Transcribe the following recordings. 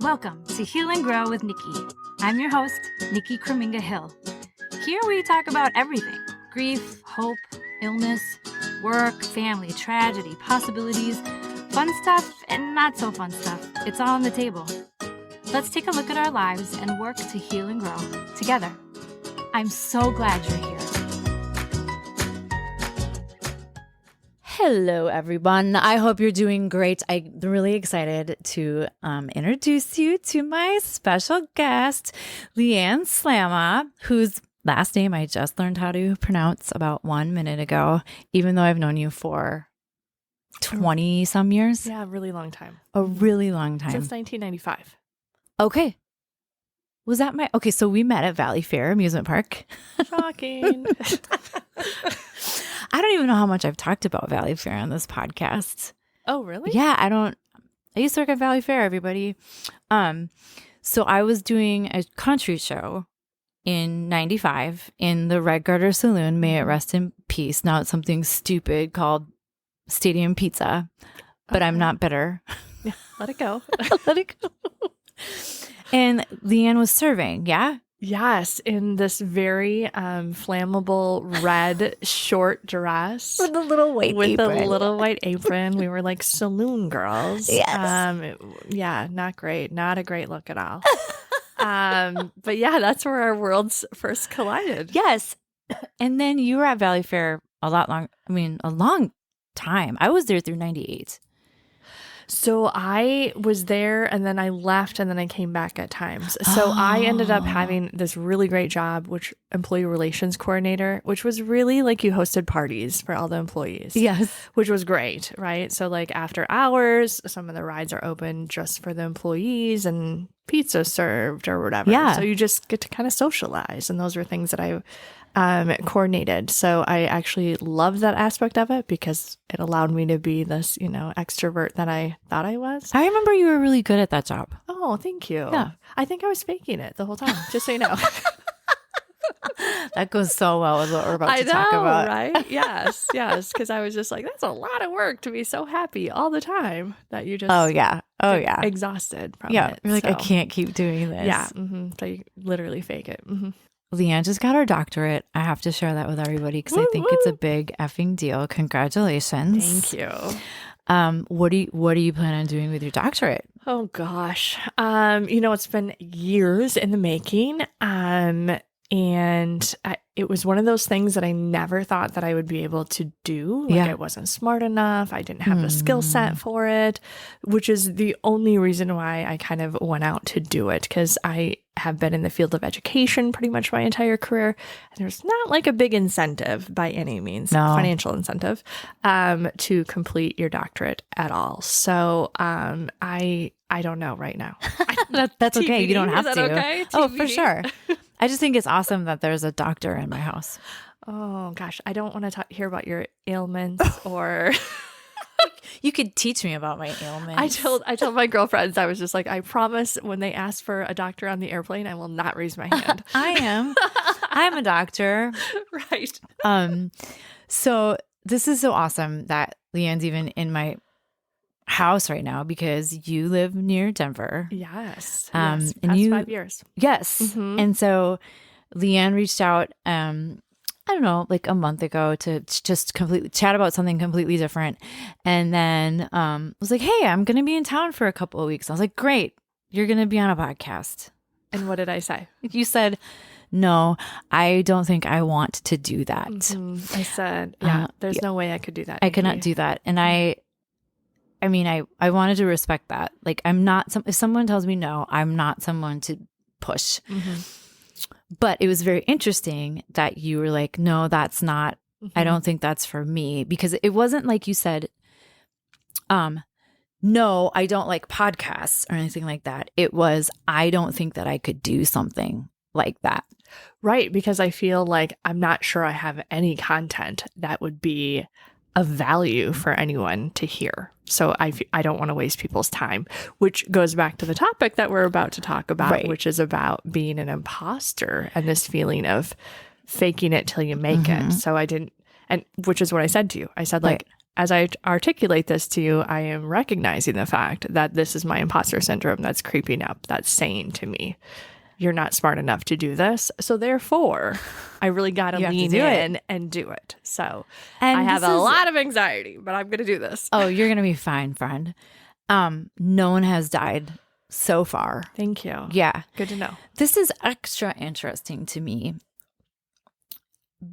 Welcome to Heal and Grow with Nikki. I'm your host, Nickiekrommingahill. Here we talk about everything: grief, hope, illness, work, family, tragedy, possibilities, fun stuff, and not so fun stuff. It's all on the table. Let's take a look at our lives and work to heal and grow together. I'm so glad you're here. Hello, everyone. I hope you're doing great. I'm really excited to introduce you to my special guest, LeAnn Slama, whose last name I just learned how to pronounce about 1 minute ago, even though I've known you for 20 some years. Yeah, a really long time. A really long time. Since 1995. Okay. Was that okay, so we met at Valleyfair Amusement Park. Shocking. I don't even know how much I've talked about Valleyfair on this podcast. Oh, really? Yeah, I used to work at Valleyfair, everybody. So I was doing a country show in 95 in the Red Garter Saloon. May it rest in peace. Now it's something stupid called Stadium Pizza, but I'm not bitter. Yeah, let it go. Let it go. And LeAnn was serving, yeah? Yes, in this very flammable red short dress. With a little white apron. A little white apron. We were like saloon girls. Yes. Yeah, not great. Not a great look at all. But yeah, that's where our worlds first collided. Yes. And then you were at Valleyfair a long time. I was there through 98. So I was there and then I left and then I came back at times. So I ended up having this really great job, which employee relations coordinator, which was really like you hosted parties for all the employees. Yes. Which was great, right? So like after hours, some of the rides are open just for the employees and pizza served or whatever. Yeah. So you just get to kind of socialize. And those were things that I coordinated. So I actually loved that aspect of it because it allowed me to be this, extrovert that I thought I was. I remember you were really good at that job. Oh, thank you. Yeah. I think I was faking it the whole time, just so you know. That goes so well with what we're about to talk about. Right? Yes. Because I was just like, that's a lot of work to be so happy all the time that you just get exhausted from it. Yeah. You're like, I can't keep doing this. Yeah. Mm-hmm. So you literally fake it. Mm-hmm. LeAnn just got her doctorate. I have to share that with everybody because I think it's a big effing deal. Congratulations. Thank you. What do you plan on doing with your doctorate? Oh gosh. It's been years in the making. It was one of those things that I never thought that I would be able to do. Like I wasn't smart enough. I didn't have the skill set for it, which is the only reason why I kind of went out to do it, because I have been in the field of education pretty much my entire career. And there's not like a big incentive by any means, financial incentive, to complete your doctorate at all. So I don't know right now. That's okay. You don't have to. Okay? Oh, for sure. I just think it's awesome that there's a doctor in my house. Oh gosh, I don't want to hear about your ailments or. You could teach me about my ailments. I told my girlfriends, I was just like, I promise when they ask for a doctor on the airplane, I will not raise my hand. I'm a doctor. Right. So this is so awesome that LeAnn's even in my house right now because you live near Denver. Yes. And past 5 years. Yes. Mm-hmm. And so LeAnn reached out, I don't know, like a month ago to just completely chat about something completely different. And then was like, hey, I'm going to be in town for a couple of weeks. I was like, great. You're going to be on a podcast. And what did I say? You said, no, I don't think I want to do that. Mm-hmm. I said, there's no way I could do that. I could not do that. And I wanted to respect that. Like, if someone tells me no, I'm not someone to push. Mm-hmm. But it was very interesting that you were like, no, that's not, I don't think that's for me. Because it wasn't like you said, no, I don't like podcasts or anything like that. It was, I don't think that I could do something like that. Right. Because I feel like I'm not sure I have any content that would be of value for anyone to hear. So I don't want to waste people's time, which goes back to the topic that we're about to talk about, right, which is about being an imposter and this feeling of faking it till you make it. So I didn't, and which is what I said to you. I said, like, as I articulate this to you, I am recognizing the fact that this is my imposter syndrome that's creeping up, that's saying to me, you're not smart enough to do this. So therefore, I really got to lean in and do it. So I have a lot of anxiety, but I'm going to do this. Oh, you're going to be fine, friend. No one has died so far. Thank you. Yeah. Good to know. This is extra interesting to me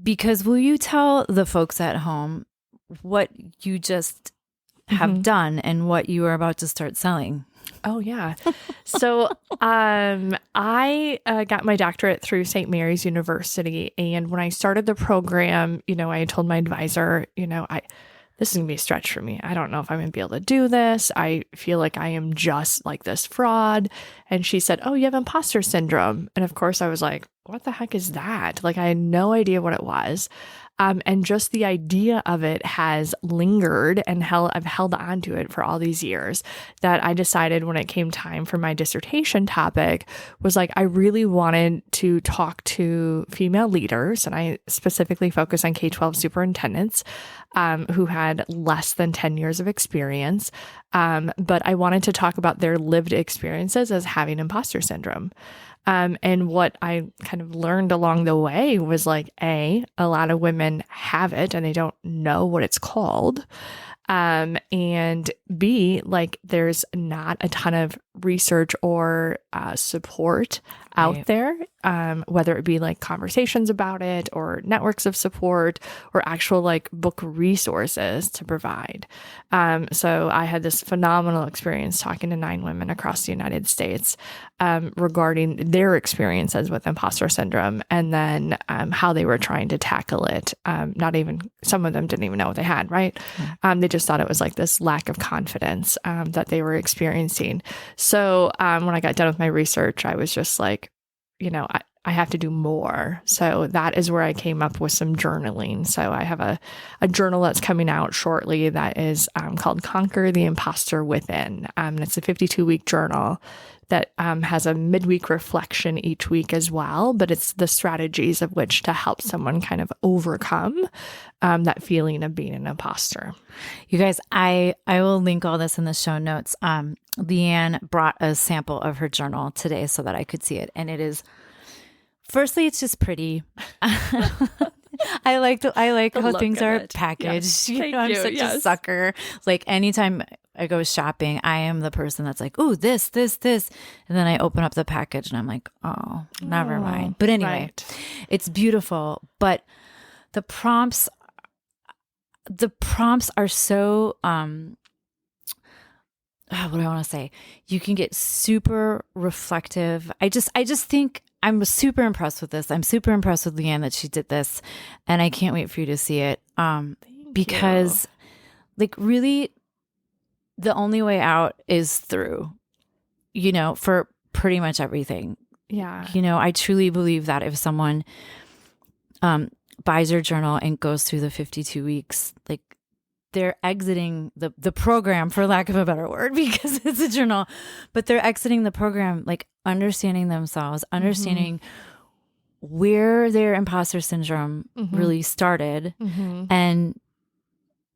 because will you tell the folks at home what you just have done and what you are about to start selling? Oh, yeah. So I got my doctorate through St. Mary's University. And when I started the program, I had told my advisor, this is going to be a stretch for me. I don't know if I'm going to be able to do this. I feel like I am just like this fraud. And she said, oh, you have imposter syndrome. And of course, I was like, what the heck is that? Like, I had no idea what it was. And just the idea of it has lingered and I've held on to it for all these years that I decided when it came time for my dissertation topic was like, I really wanted to talk to female leaders. And I specifically focus on K-12 superintendents who had less than 10 years of experience. But I wanted to talk about their lived experiences as having imposter syndrome. And what I kind of learned along the way was like, a lot of women have it and they don't know what it's called. And B, like there's not a ton of research or support out there, whether it be like conversations about it or networks of support or actual like book resources to provide. So I had this phenomenal experience talking to 9 women across the United States regarding their experiences with imposter syndrome and then how they were trying to tackle it. Some of them didn't even know what they had, right? They just thought it was like this lack of confidence that they were experiencing. So when I got done with my research, I was just like, I have to do more. So that is where I came up with some journaling. So I have a journal that's coming out shortly that is called Conquer the Imposter Within. And it's a 52-week journal that has a midweek reflection each week as well, but it's the strategies of which to help someone kind of overcome that feeling of being an imposter. You guys, I will link all this in the show notes. Leanne brought a sample of her journal today so that I could see it. And it is, firstly, it's just pretty. I like how things are packaged. Yeah. I'm such a sucker. Like anytime I go shopping, I am the person that's like, ooh, this. And then I open up the package and I'm like, oh, never mind. But anyway, It's beautiful. But the prompts are so, what do I want to say? You can get super reflective. I just think I'm super impressed with this. I'm super impressed with Leanne that she did this, and I can't wait for you to see it. Because like really the only way out is through, for pretty much everything. Yeah. I truly believe that if someone buys your journal and goes through the 52 weeks, like they're exiting the program, for lack of a better word, because it's a journal, but they're exiting the program, like understanding themselves, understanding where their imposter syndrome really started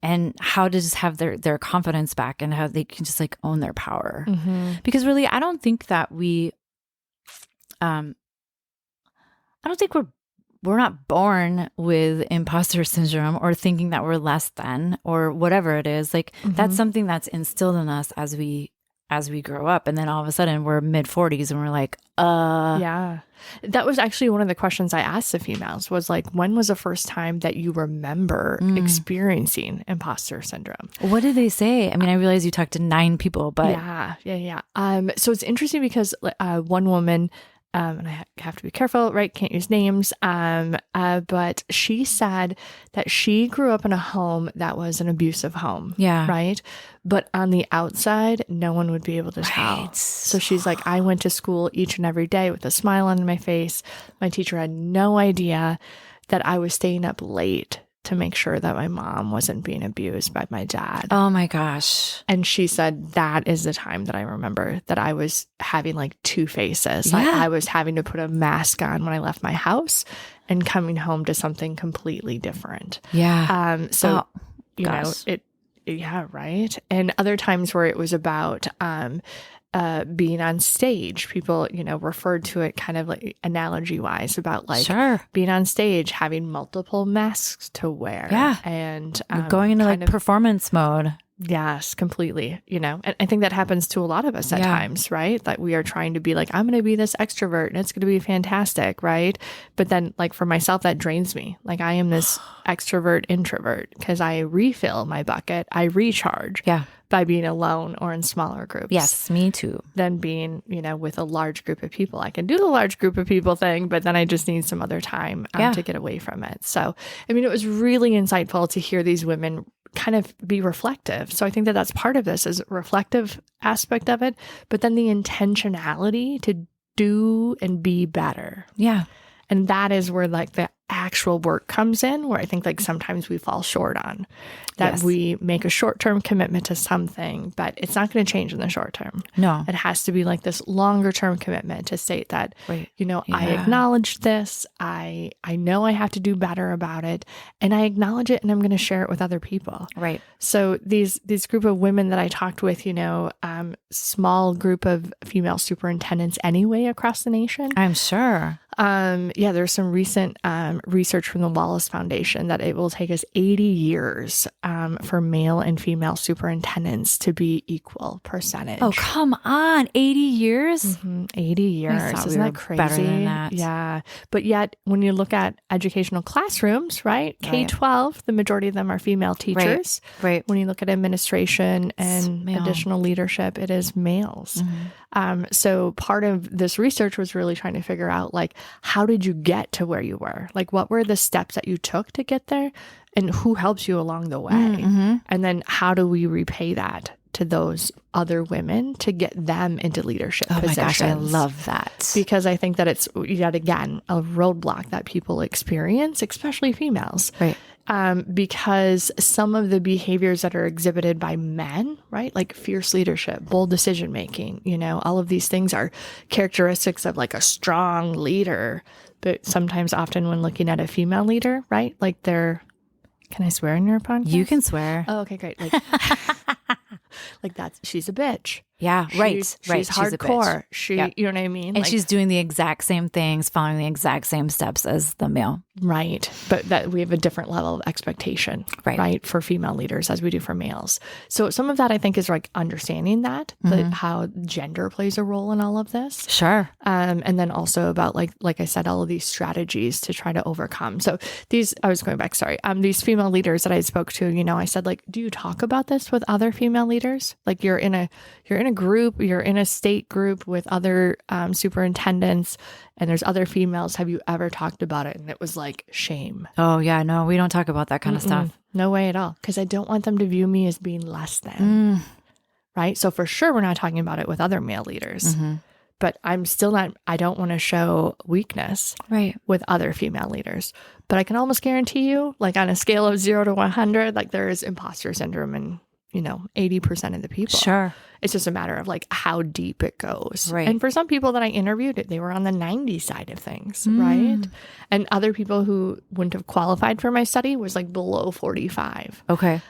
and how to just have their confidence back and how they can just like own their power. Because really, I don't think that we're not born with imposter syndrome or thinking that we're less than or whatever it is. Like that's something that's instilled in us as we grow up. And then all of a sudden we're mid-40s and we're like, Yeah. That was actually one of the questions I asked the females was like, when was the first time that you remember experiencing imposter syndrome? What did they say? I mean, I realize you talked to 9 people, but Yeah. So it's interesting because one woman, and I have to be careful, right? Can't use names. But she said that she grew up in a home that was an abusive home. Yeah. Right. But on the outside, no one would be able to tell. So she's like, I went to school each and every day with a smile on my face. My teacher had no idea that I was staying up late to make sure that my mom wasn't being abused by my dad. Oh my gosh. And she said that is the time that I remember that I was having like 2 faces. Yeah. I was having to put a mask on when I left my house and coming home to something completely different. Yeah. You know, Yeah, right. And other times where it was about being on stage, people, referred to it kind of like analogy wise about like being on stage, having multiple masks to wear. Yeah. And going into like performance mode. Yes, completely. And I think that happens to a lot of us at times, right? That we are trying to be like, I'm going to be this extrovert and it's going to be fantastic, right? But then like for myself, that drains me. Like I am this extrovert introvert because I refill my bucket. I recharge by being alone or in smaller groups. Yes, me too. Than being, with a large group of people. I can do the large group of people thing, but then I just need some other time to get away from it. So, I mean, it was really insightful to hear these women kind of be reflective. So I think that that's part of this is reflective aspect of it, but then the intentionality to do and be better. Yeah. And that is where like the actual work comes in, where I think like sometimes we fall short on that. We make a short-term commitment to something, but it's not going to change in the short term. No, it has to be like this longer-term commitment to state that, I acknowledge this. I know I have to do better about it, and I acknowledge it, and I'm going to share it with other people. Right. So these group of women that I talked with, small group of female superintendents anyway across the nation. I'm sure. There's some recent research from the Wallace Foundation that it will take us 80 years for male and female superintendents to be equal percentage. Oh, come on. 80 years? Mm-hmm. 80 years. Isn't that crazy? Better than that. Yeah. But yet, when you look at educational classrooms, right? K-12, the majority of them are female teachers. Right. When you look at administration and additional leadership, it is males. Mm-hmm. So part of this research was really trying to figure out, like, how did you get to where you were? Like, what were the steps that you took to get there? And who helps you along the way? Mm-hmm. And then how do we repay that to those other women to get them into leadership positions? My gosh, I love that. Because I think that it's, yet again, a roadblock that people experience, especially females. Right. Because some of the behaviors that are exhibited by men, right, like fierce leadership, bold decision making, all of these things are characteristics of like a strong leader. But sometimes, often when looking at a female leader, right, like they're, can I swear in your podcast? You can swear. Oh, okay, great. Like, like she's a bitch. Yeah, right. She's hardcore. You know what I mean? And she's doing the exact same things, following the exact same steps as the male. Right. But that we have a different level of expectation, right, for female leaders as we do for males. So some of that I think is like understanding that, how gender plays a role in all of this. Sure. And then also about like I said, all of these strategies to try to overcome. So these female leaders that I spoke to, I said, like, do you talk about this with other female leaders? Like you're in a group, you're in a state group with other superintendents, and there's other females. Have you ever talked about it? And it was like shame. Oh yeah, no, we don't talk about that kind of stuff. No way at all. Because I don't want them to view me as being less than. Right. So for sure, we're not talking about it with other male leaders. Mm-hmm. But I'm still not, I don't want to show weakness with other female leaders. But I can almost guarantee you, like on a scale of 0 to 100, like there is imposter syndrome in 80% of the people. Sure. It's just a matter of like how deep it goes. Right. And for some people that I interviewed, they were on the 90 side of things, right? And other people who wouldn't have qualified for my study was like below 45. Okay.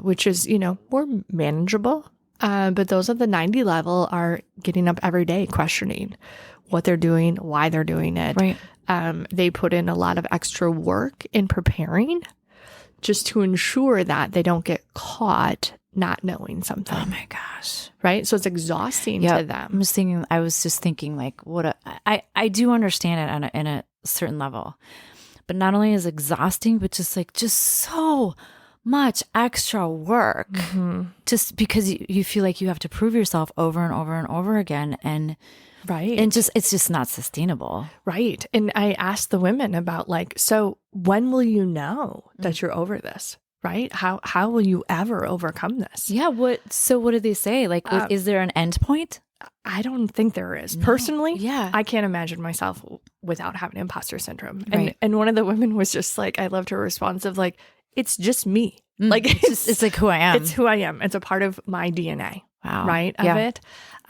Which is, more manageable. But those at the 90 level are getting up every day questioning what they're doing, why they're doing it. Right. They put in a lot of extra work in preparing just to ensure that they don't get caught not knowing something. Oh my gosh. Right? So it's exhausting to them. I was just thinking like, I do understand it in a certain level, but not only is it exhausting, but just so much extra work just because you feel like you have to prove yourself over and over and over again. And it's just not sustainable. Right. And I asked the women about like, so when will you know that you're over this? Right? How will you ever overcome this? Yeah. So what did they say? Like, is there an end point? I don't think there is. No. Personally, yeah. I can't imagine myself without having imposter syndrome. And one of the women was just like, I loved her response of like, it's just me. Like it's like who I am. It's who I am. It's a part of my DNA. Wow. Right? Of it.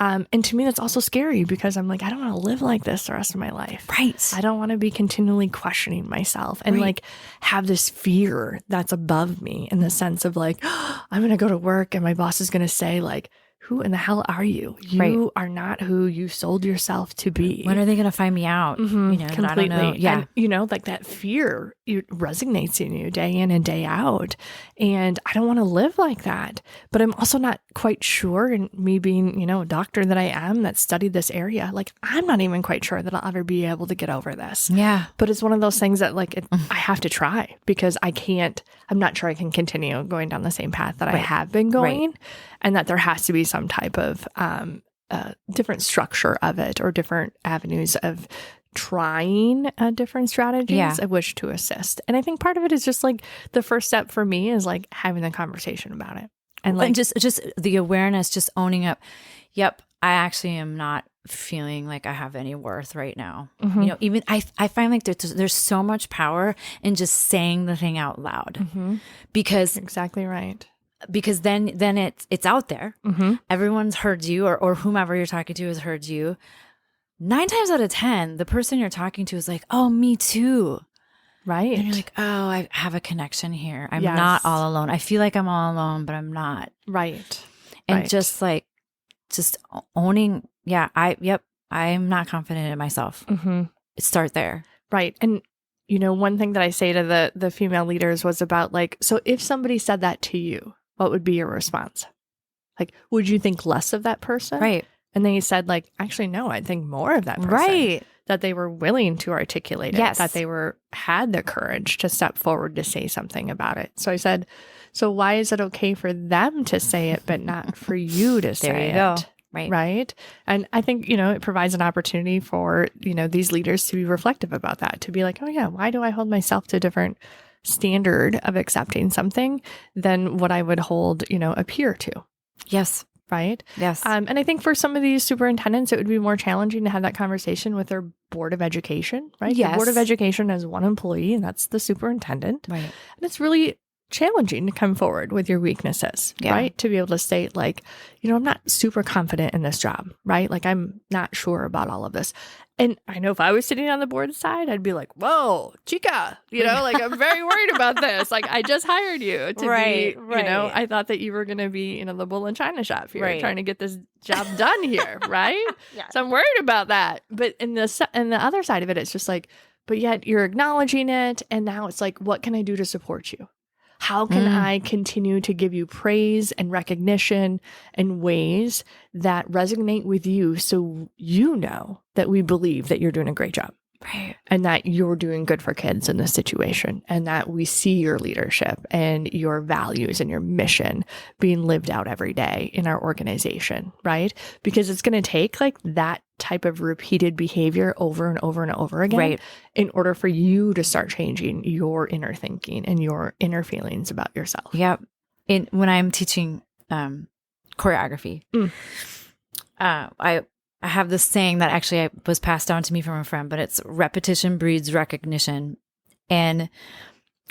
And to me, that's also scary because I'm like, I don't want to live like this the rest of my life. Right. I don't want to be continually questioning myself and like have this fear that's above me in the sense of like, oh, I'm going to go to work and my boss is going to say like, who in the hell are you? You are not who you sold yourself to be. When are they going to find me out? Completely. I don't know. Yeah. And, like that fear, it resonates in you day in and day out. And I don't want to live like that. But I'm also not quite sure, and me being, a doctor that I am that studied this area, like I'm not even quite sure that I'll ever be able to get over this. Yeah. But it's one of those things that like I have to try because I'm not sure I can continue going down the same path that I have been going. And that there has to be some type of different structure of it or different avenues of trying different strategies of which to assist. And I think part of it is just like the first step for me is like having the conversation about it. And like just the awareness, just owning up. Yep. I actually am not feeling like I have any worth right now. Even I find like there's so much power in just saying the thing out loud because exactly right. Because then it's out there. Everyone's heard you or whomever you're talking to has heard you. 9 times out of 10, the person you're talking to is like, oh, me too. Right. And you're like, oh, I have a connection here. I'm not all alone. I feel like I'm all alone, but I'm not. Right. And just owning, I'm not confident in myself. Start there. Right. And one thing that I say to the female leaders was about like, so if somebody said that to you, what would be your response? Like, would you think less of that person? Right. And then you said like, actually, no, I think more of that person. Right. That they were willing to articulate it. That they had the courage to step forward to say something about it. So I said, so why is it okay for them to say it, but not for you to say it? There you go. Right. Right. And I think, it provides an opportunity for, these leaders to be reflective about that, to be like, oh yeah, why do I hold myself to a different standard of accepting something than what I would hold, a peer to? Yes. Right. Yes. And I think for some of these superintendents, it would be more challenging to have that conversation with their board of education, right? Yes. The board of education has one employee and that's the superintendent. Right. And it's really challenging to come forward with your weaknesses, right? To be able to state like, I'm not super confident in this job, right? Like I'm not sure about all of this. And I know if I was sitting on the board side, I'd be like, whoa, chica, like I'm very worried about this. Like I just hired you to be, I thought that you were going to be, the bull in China shop here trying to get this job done here, right? So I'm worried about that. But in the other side of it, it's just like, but yet you're acknowledging it. And now it's like, what can I do to support you? How can I continue to give you praise and recognition in ways that resonate with you so you know that we believe that you're doing a great job? Right. And that you're doing good for kids in this situation and that we see your leadership and your values and your mission being lived out every day in our organization, right? Because it's going to take like that type of repeated behavior over and over and over again in order for you to start changing your inner thinking and your inner feelings about yourself. Yep. When I'm teaching choreography, I have this saying that actually was passed down to me from a friend, but it's repetition breeds recognition. And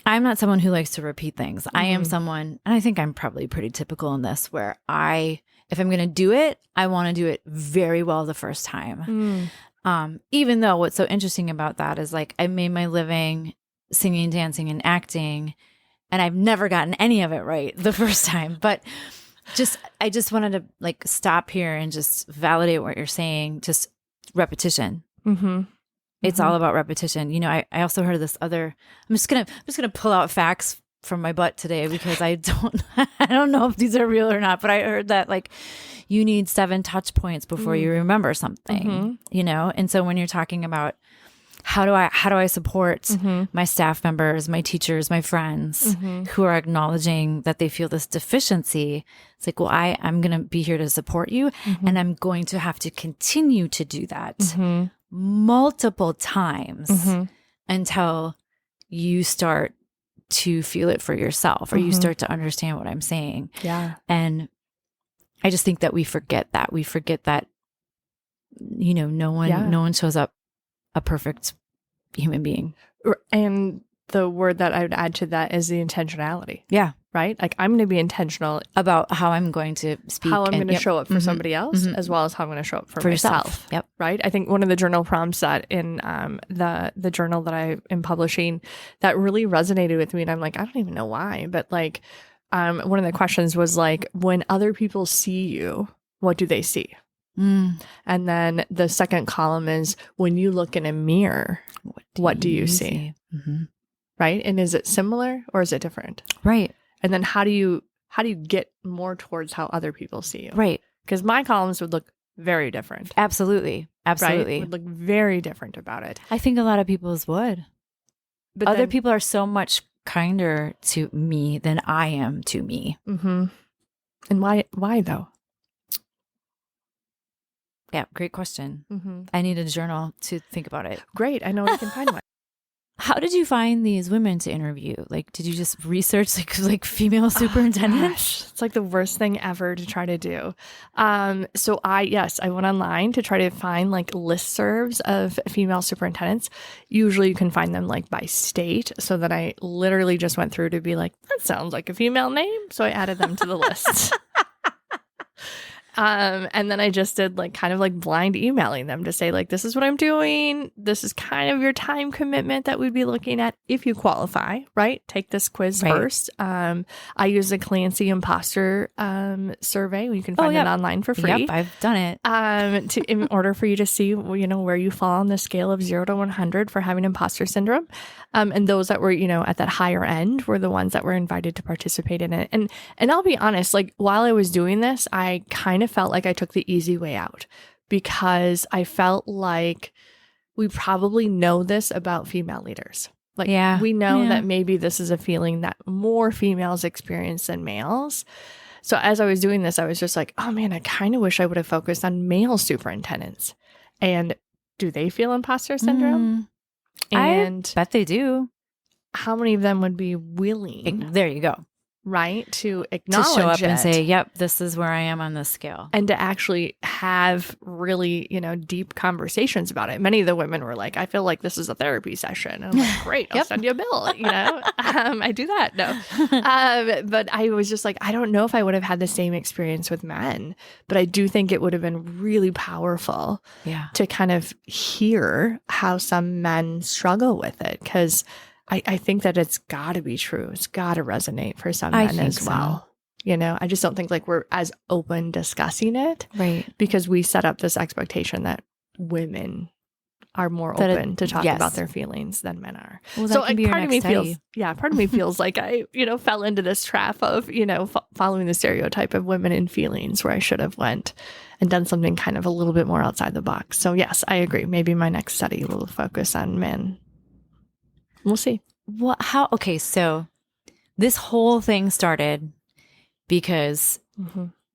I'm not someone who likes to repeat things. I am someone, and I think I'm probably pretty typical in this, where if I'm going to do it, I want to do it very well the first time. Even though what's so interesting about that is like I made my living singing, dancing, and acting, and I've never gotten any of it right the first time. But I just wanted to like stop here and just validate what you're saying. Just repetition. It's all about repetition. I also heard this other. I'm just gonna pull out facts from my butt today because I don't know if these are real or not. But I heard that like you need 7 touch points before you remember something. And so when you're talking about how do I support my staff members, my teachers, my friends who are acknowledging that they feel this deficiency? It's like, well, I'm going to be here to support you and I'm going to have to continue to do that multiple times until you start to feel it for yourself or you start to understand what I'm saying. Yeah. And I just think that we forget that. We forget that, no one shows up a perfect human being. And the word that I would add to that is the intentionality. Yeah. right? Like I'm going to be intentional about how I'm going to speak, how I'm going to yep. show up for somebody else, as well as how I'm going to show up for myself. Yourself. Yep. Right. I think one of the journal prompts that in the journal that I am publishing that really resonated with me, and I'm like, I don't even know why, but like one of the questions was like, when other people see you, what do they see? And then the second column is, when you look in a mirror, what do you see? Right. And is it similar or is it different? Right. And then how do you get more towards how other people see you? Right. Because my columns would look very different. Absolutely. Absolutely. Right? Would look very different about it. I think a lot of people's would. But other people are so much kinder to me than I am to me. And why though? Yeah, great question. I need a journal to think about it. Great. I know we can find one. How did you find these women to interview? Like, did you just research like female superintendents? It's like the worst thing ever to try to do. So I went online to try to find like listservs of female superintendents. Usually you can find them like by state. So then I literally just went through to be like, that sounds like a female name. So I added them to the list. And then I just did like kind of like blind emailing them to say like, this is what I'm doing. This is kind of your time commitment that we'd be looking at if you qualify, right? Take this quiz first. I use the Clancy imposter survey. You can find it online for free. Yep, I've done it. In order for you to see, where you fall on the scale of 0 to 100 for having imposter syndrome. And those that were, at that higher end were the ones that were invited to participate in it. And I'll be honest, like while I was doing this, I kind of felt like I took the easy way out because I felt like we probably know this about female leaders. Like we know that maybe this is a feeling that more females experience than males. So as I was doing this, I was just like, oh man, I kind of wish I would have focused on male superintendents. And do they feel imposter syndrome? And I bet they do. How many of them would be willing? There you go. Right? To acknowledge to show up it and say, yep, this is where I am on this scale. And to actually have really, deep conversations about it. Many of the women were like, I feel like this is a therapy session. And I'm like, great, I'll send you a bill. I do that. No. But I was just like, I don't know if I would have had the same experience with men, but I do think it would have been really powerful to kind of hear how some men struggle with it. Because I think that it's got to be true. It's got to resonate for some men as well. I just don't think like we're as open discussing it. Right. Because we set up this expectation that women are more open to talk about their feelings than men are. Well, that can be part of me study. part of me feels like I, fell into this trap of, following the stereotype of women and feelings where I should have went and done something kind of a little bit more outside the box. So yes, I agree. Maybe my next study will focus on men. We'll see. Okay, so this whole thing started because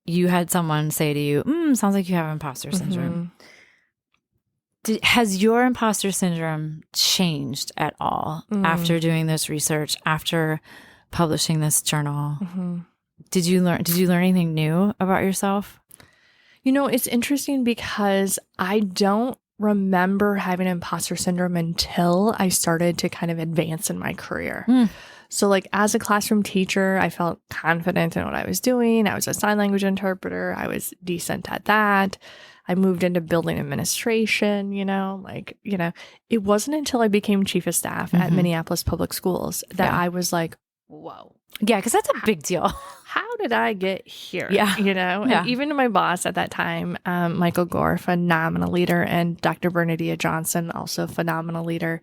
you had someone say to you, sounds like you have imposter syndrome. Has your imposter syndrome changed at all after doing this research, after publishing this journal? Did you learn anything new about yourself? It's interesting because I don't remember having imposter syndrome until I started to kind of advance in my career. So like as a classroom teacher, I felt confident in what I was doing. I was a sign language interpreter. I was decent at that. I moved into building administration, it wasn't until I became chief of staff at Minneapolis Public Schools that I was like, whoa. Yeah, because that's a big deal. How did I get here? Yeah. And even my boss at that time, Michael Gore, phenomenal leader, and Dr. Bernadette Johnson, also phenomenal leader,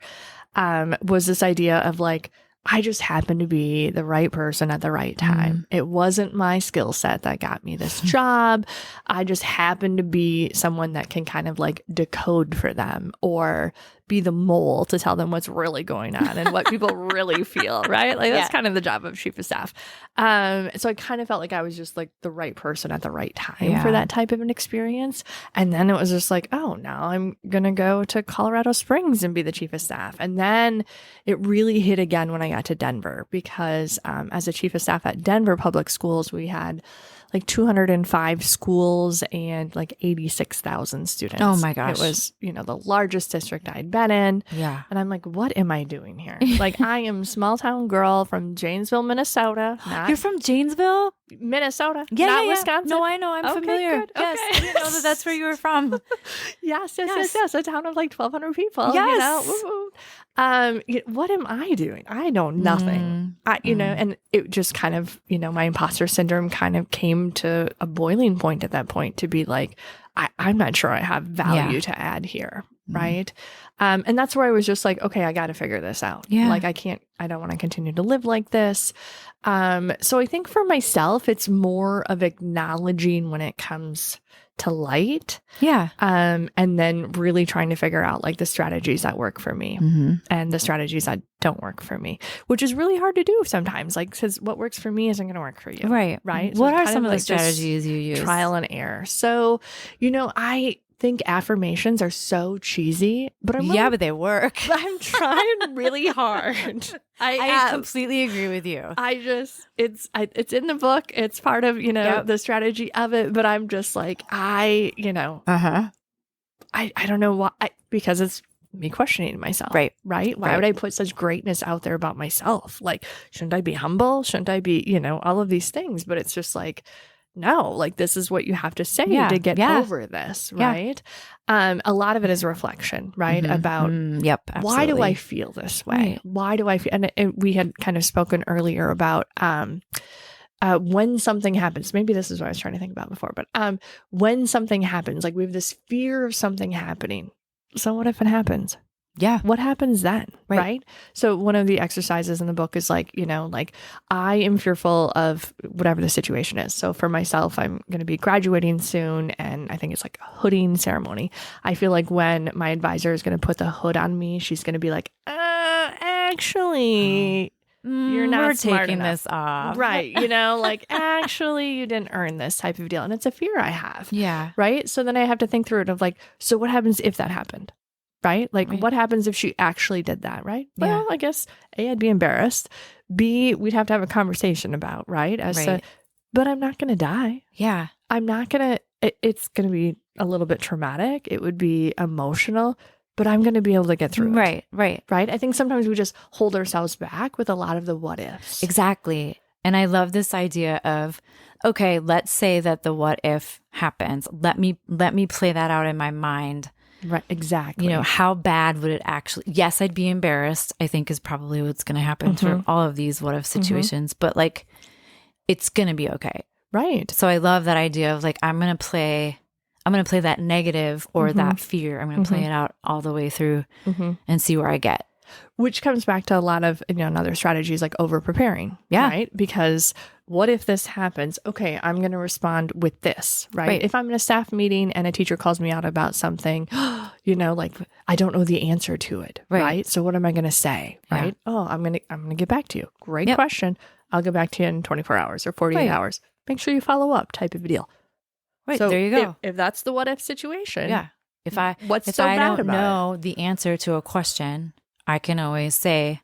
was this idea of like, I just happened to be the right person at the right time. It wasn't my skill set that got me this job. I just happened to be someone that can kind of like decode for them or be the mole to tell them what's really going on and what people really feel, right? Like that's kind of the job of chief of staff. So I kind of felt like I was just like the right person at the right time for that type of an experience. And then it was just like, oh, now I'm going to go to Colorado Springs and be the chief of staff. And then it really hit again when I got to Denver because as a chief of staff at Denver Public Schools, we had like 205 schools and like 86,000 students. Oh my gosh. It was, the largest district I'd been in. Yeah. And I'm like, what am I doing here? Like, I am small town girl from Janesville, Minnesota. You're from Janesville? Minnesota, Yeah, not yeah. Wisconsin. No, I know. I'm Okay, familiar. good. Yes. Okay. I didn't know that that's where you were from. Yes. A town of like 1,200 people. Yes. What am I doing? I know nothing. And it just kind of, my imposter syndrome kind of came to a boiling point at that point to be like, I'm not sure I have value to add here. Right. And that's where I was just like, okay, I got to figure this out. Yeah. Like, I don't want to continue to live like this. So I think for myself, it's more of acknowledging when it comes to light. Yeah. And then really trying to figure out like the strategies that work for me and the strategies that don't work for me, which is really hard to do sometimes. Like, because what works for me isn't going to work for you. Right. Right. What So are it's some kind of the like this strategies you use? Trial and error. So, I think affirmations are so cheesy, but but they work. I'm trying really hard. I completely agree with you. It's in the book. It's part of, the strategy of it, but I'm just like, I don't know why, because it's me questioning myself. Right. Why would I put such greatness out there about myself? Like, shouldn't I be humble? Shouldn't I be, all of these things? But it's just like, no, like this is what you have to say to get over this, right? A lot of it is reflection, right? About why do I feel this way? Right. Why do I feel? And we had kind of spoken earlier about when something happens. Maybe this is what I was trying to think about before, but when something happens, like we have this fear of something happening. So what if it happens? Yeah. What happens then? Right. So one of the exercises in the book is like, like I am fearful of whatever the situation is. So for myself, I'm going to be graduating soon. And I think it's like a hooding ceremony. I feel like when my advisor is going to put the hood on me, she's going to be like, actually, you're not we're smart taking enough. this off. Right. Like actually you didn't earn this type of deal. And it's a fear I have. Yeah. Right. So then I have to think through it of like, so what happens if that happened? Right? Like, what happens if she actually did that? Right? Well, I guess A, I'd be embarrassed. B, we'd have to have a conversation about, right? But I'm not going to die. Yeah. I'm not going to, it's going to be a little bit traumatic. It would be emotional, but I'm going to be able to get through it. Right. I think sometimes we just hold ourselves back with a lot of the what ifs. Exactly. And I love this idea of, okay, let's say that the what if happens. Let me play that out in my mind. Right. Exactly. How bad would it actually, yes, I'd be embarrassed, I think is probably what's going to happen through all of these what if situations, but like, it's going to be okay. Right. So I love that idea of like, I'm going to play that negative or that fear. I'm going to play it out all the way through and see where I get. Which comes back to a lot of, other strategies like over preparing. Yeah. Right. Because what if this happens? Okay, I'm going to respond with this. Right. If I'm in a staff meeting and a teacher calls me out about something, like I don't know the answer to it. Right. So what am I going to say? Right. Yeah. Oh, I'm going to get back to you. Great question. I'll get back to you in 24 hours or 48 hours. Make sure you follow up type of deal. Right. So there you go. If that's the what if situation. Yeah. If I don't know the answer to a question, I can always say,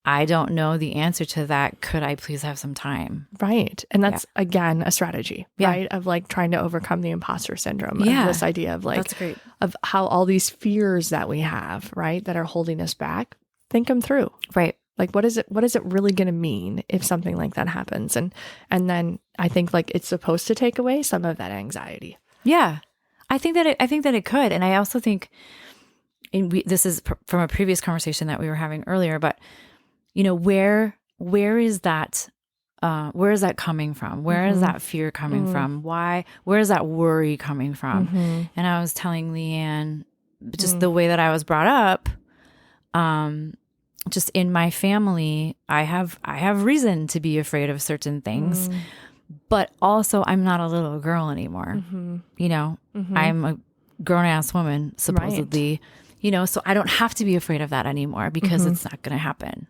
I don't know the answer to that. Could I please have some time? Right. And that's, again, a strategy, right? Of like trying to overcome the imposter syndrome. Yeah. Of this idea of like, that's great. Of how all these fears that we have, right, that are holding us back, think them through. Right. Like, what is it really going to mean if something like that happens? And then I think like it's supposed to take away some of that anxiety. Yeah. I think that it could. And I also think, this is from a previous conversation that we were having earlier, but where is that coming from? Where is that fear coming from? Where is that worry coming from? And I was telling Leanne, just the way that I was brought up, just in my family, I have reason to be afraid of certain things, but also I'm not a little girl anymore. I'm a grown ass woman, supposedly. So I don't have to be afraid of that anymore because it's not going to happen.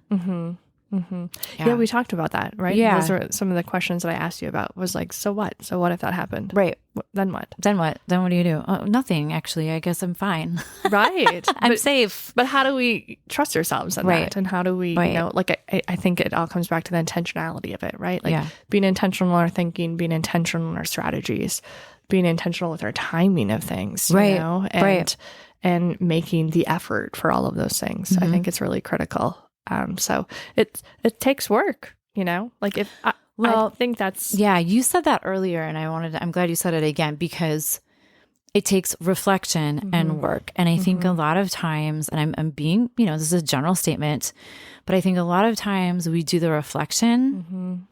Yeah, we talked about that, right? Yeah. Those are some of the questions that I asked you about was like, so what? So what if that happened? Right. Then what? Then what? Then what do you do? Oh, nothing, actually. I guess I'm fine. Right. I'm safe. But how do we trust ourselves in that? And how do we, you know, like, I think it all comes back to the intentionality of it, right? Like being intentional in our thinking, being intentional in our strategies, being intentional with our timing of things, you know, and making the effort for all of those things. I think it's really critical. So it takes work, you know, like if I think that's. Yeah. You said that earlier and I'm glad you said it again because it takes reflection and work. And I think a lot of times, and I'm being, you know, this is a general statement, but I think a lot of times we do the reflection,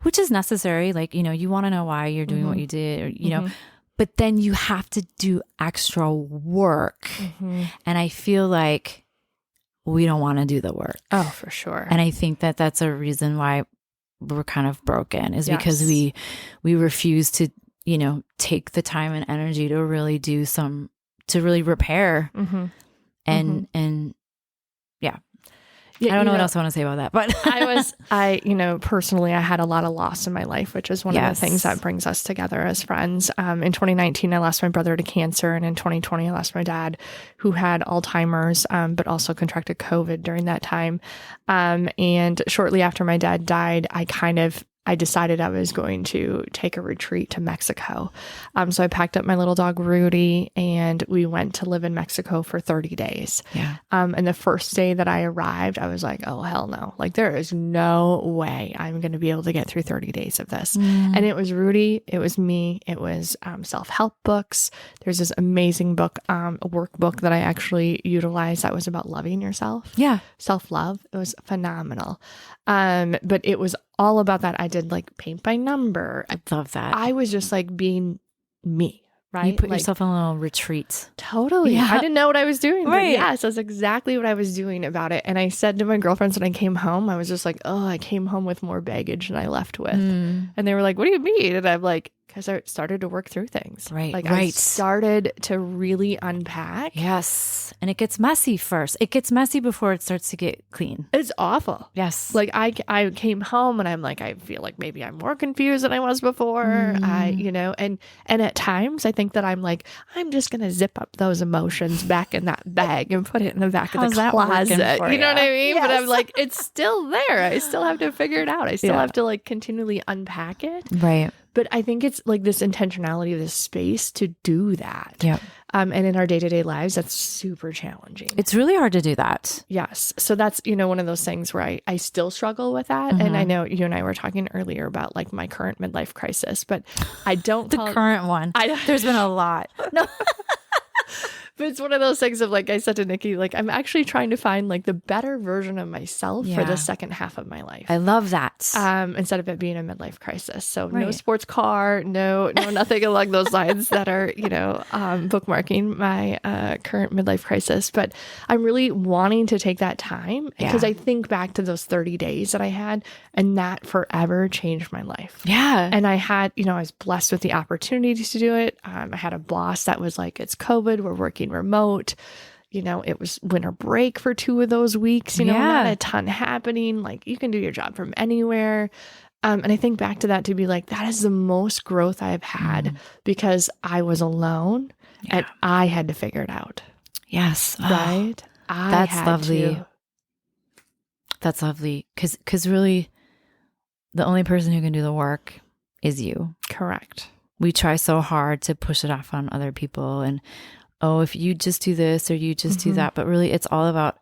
which is necessary. Like, you know, you want to know why you're doing what you did, or, you know, but then you have to do extra work. And I feel like we don't want to do the work. Oh, for sure. And I think that that's a reason why we're kind of broken is because we refuse to, you know, take the time and energy to really to really repair and yeah. I don't know what else I want to say about that, but you know, personally, I had a lot of loss in my life, which is one of the things that brings us together as friends. In 2019, I lost my brother to cancer. And in 2020, I lost my dad who had Alzheimer's, but also contracted COVID during that time. And shortly after my dad died, I decided I was going to take a retreat to Mexico. So I packed up my little dog, Rudy, and we went to live in Mexico for 30 days. Yeah. And the first day that I arrived, I was like, oh, hell no. Like, there is no way I'm going to be able to get through 30 days of this. And it was Rudy. It was me. It was self-help books. There's this amazing book, a workbook that I actually utilized that was about loving yourself. Yeah. Self-love. It was phenomenal. But it was all about that. I did like paint by number. I love that. I was just like being me, right? You put yourself in a little retreat. Totally. Yeah. I didn't know what I was doing. Right. But yes, that's exactly what I was doing about it. And I said to my girlfriends when I came home, I was just like, oh, I came home with more baggage than I left with. And they were like, what do you mean? And I'm like, because I started to work through things. Right. Like I started to really unpack. Yes. And it gets messy first. It gets messy before it starts to get clean. It's awful. Yes. Like I came home and I'm like, I feel like maybe I'm more confused than I was before. You know, and at times I think that I'm like, I'm just going to zip up those emotions back in that bag and put it in the back of the closet. You know what I mean? Yes. But I'm like, it's still there. I still have to figure it out. I still have to like continually unpack it. Right. But I think it's like this intentionality of this space to do that. Yeah. And in our day-to-day lives, that's super challenging. It's really hard to do that. Yes. So that's, you know, one of those things where I still struggle with that. And I know you and I were talking earlier about like my current midlife crisis, but I don't current one. There's been a lot. No. But it's one of those things of like I said to Nikki, like I'm actually trying to find like the better version of myself for the second half of my life. I love that. Instead of it being a midlife crisis. So no sports car, no nothing along those lines that are, you know, bookmarking my current midlife crisis. But I'm really wanting to take that time because I think back to those 30 days that I had and that forever changed my life. Yeah. And I had, you know, I was blessed with the opportunities to do it. I had a boss that was like, it's COVID, we're working remote. You know, it was winter break for 2 of those weeks, you know, not a ton happening. Like you can do your job from anywhere. And I think back to that to be like, that is the most growth I've had because I was alone and I had to figure it out. Yes. Right. That's lovely. That's lovely. Cause really the only person who can do the work is you. Correct. We try so hard to push it off on other people and, oh, if you just do this or you just do that. But really, it's all about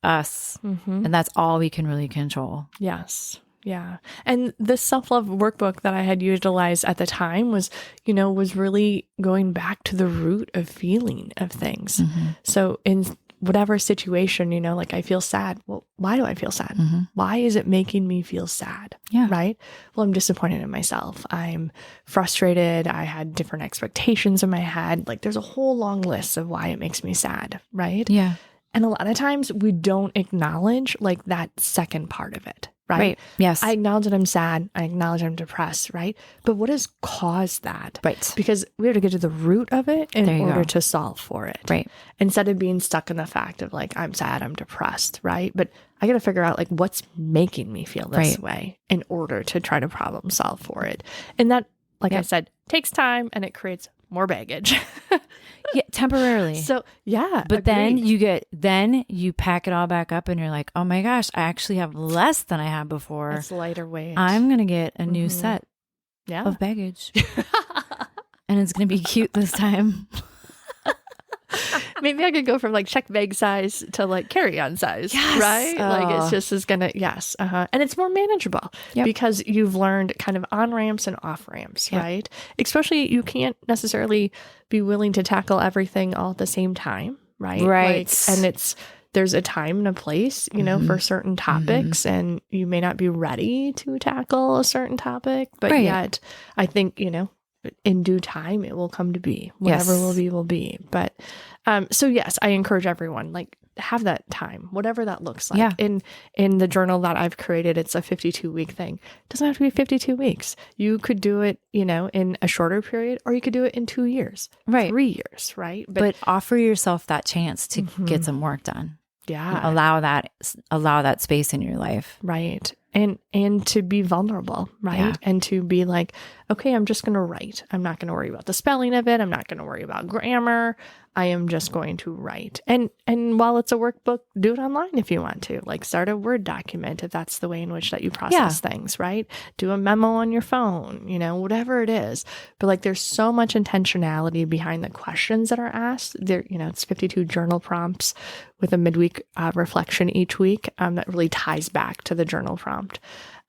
us. And that's all we can really control. Yes. Yeah. And the self-love workbook that I had utilized at the time was, you know, was really going back to the root of feeling of things. So in whatever situation, you know, like I feel sad. Well, why do I feel sad? Why is it making me feel sad? Yeah. Right. Well, I'm disappointed in myself. I'm frustrated. I had different expectations in my head. Like there's a whole long list of why it makes me sad. Right. Yeah. And a lot of times we don't acknowledge like that second part of it. right? Yes. I acknowledge that I'm sad. I acknowledge I'm depressed, right? But what has caused that? Right. Because we have to get to the root of it in order go. to solve for it. Right. Instead of being stuck in the fact of like, I'm sad, I'm depressed, right? But I got to figure out like what's making me feel this way in order to try to problem solve for it. And that, like I said, takes time and it creates more baggage. Yeah, temporarily. So yeah. But then you pack it all back up and you're like, oh my gosh, I actually have less than I had before. It's lighter weight. I'm going to get a new set of baggage. And it's going to be cute this time. Maybe I could go from like check bag size to like carry-on size, right? Like it's just is gonna, and it's more manageable because you've learned kind of on ramps and off ramps, right? Especially you can't necessarily be willing to tackle everything all at the same time, right? Right. Like, and there's a time and a place, you know, for certain topics, and you may not be ready to tackle a certain topic, but yet I think, you know, in due time, it will come to be. Whatever will be. But so yes, I encourage everyone, like, have that time, whatever that looks like. In the journal that I've created, it's a 52-week thing. It doesn't have to be 52 weeks. You could do it, you know, in a shorter period, or you could do it in 2 years, 3 years, right? But offer yourself that chance to get some work done. Yeah. Allow that space in your life. Right. And to be vulnerable, right? Yeah. And to be like, okay, I'm just going to write. I'm not going to worry about the spelling of it. I'm not going to worry about grammar. I am just going to write. And while it's a workbook, do it online if you want to. Like, start a Word document if that's the way in which that you process things, right? Do a memo on your phone, you know, whatever it is. But like, there's so much intentionality behind the questions that are asked. There, you know, it's 52 journal prompts with a midweek reflection each week that really ties back to the journal prompt.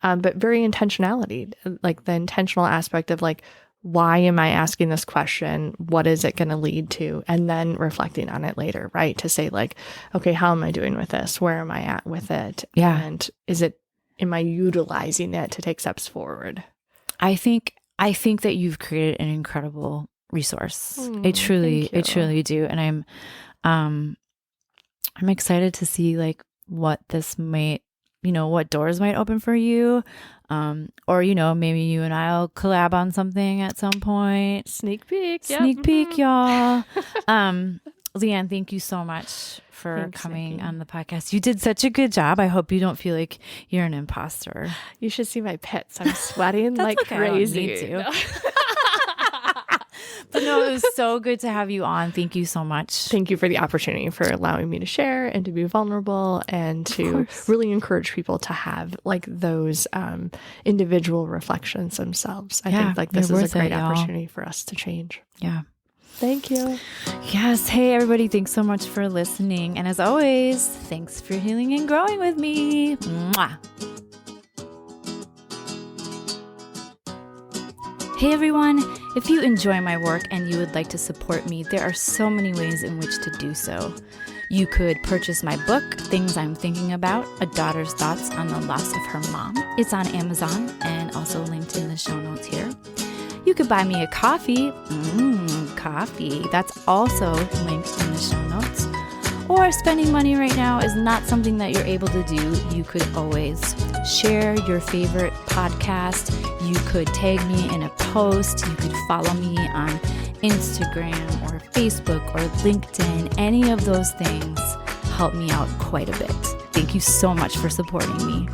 But very intentionality, like the intentional aspect of like, why am I asking this question? What is it going to lead to? And then reflecting on it later, right? To say like, okay, how am I doing with this? Where am I at with it? Yeah. And am I utilizing it to take steps forward? I think that you've created an incredible resource. I truly do. And I'm excited to see like what this might, you know, what doors might open for you. Or, you know, maybe you and I'll collab on something at some point. Sneak peek, y'all. LeAnn, thank you so much for coming on the podcast. You did such a good job. I hope you don't feel like you're an imposter. You should see my pits. I'm sweating like crazy. I don't need to. But no, it was so good to have you on. Thank you so much. Thank you for the opportunity, for allowing me to share and to be vulnerable and to really encourage people to have like those individual reflections themselves. I think like this is a great opportunity for us to change. Yeah. Thank you. Yes. Hey, everybody. Thanks so much for listening. And as always, thanks for healing and growing with me. Mwah. Hey everyone, if you enjoy my work and you would like to support me, there are so many ways in which to do so. You could purchase my book, Things I'm Thinking About, A Daughter's Thoughts on the Loss of Her Mom. It's on Amazon and also linked in the show notes here. You could buy me a coffee. Coffee. That's also linked in the show notes. Or spending money right now is not something that you're able to do. You could always share your favorite podcast. You could tag me in a post. You could follow me on Instagram or Facebook or LinkedIn. Any of those things help me out quite a bit. Thank you so much for supporting me.